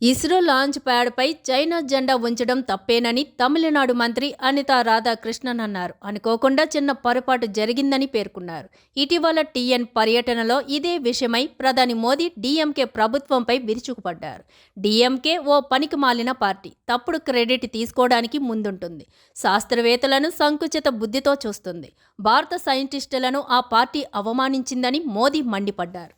ISRO launch ప్యాడ్పై China జెండా ఉంచడం తప్పేనని తమిళనాడు మంత్రి అనితా రాధాకృష్ణన్ అన్నారు. అనుకోకుండా చిన్న పొరపాటు జరిగిందని పేర్కొన్నారు. ఇటీవల టీఎన్ పర్యటనలో ఇదే విషయమై ప్రధాని మోదీ డీఎంకే ప్రభుత్వంపై విరుచుకుపడ్డారు. డీఎంకే ఓ పనికిమాలిన పార్టీ, తప్పుడు క్రెడిట్ తీసుకోవడానికి ముందుంటుంది. శాస్త్రవేత్తలను సంకుచిత బుద్ధితో చూస్తుంది. భారత సైంటిస్టులను ఆ పార్టీ అవమానించిందని మోదీ మండిపడ్డారు.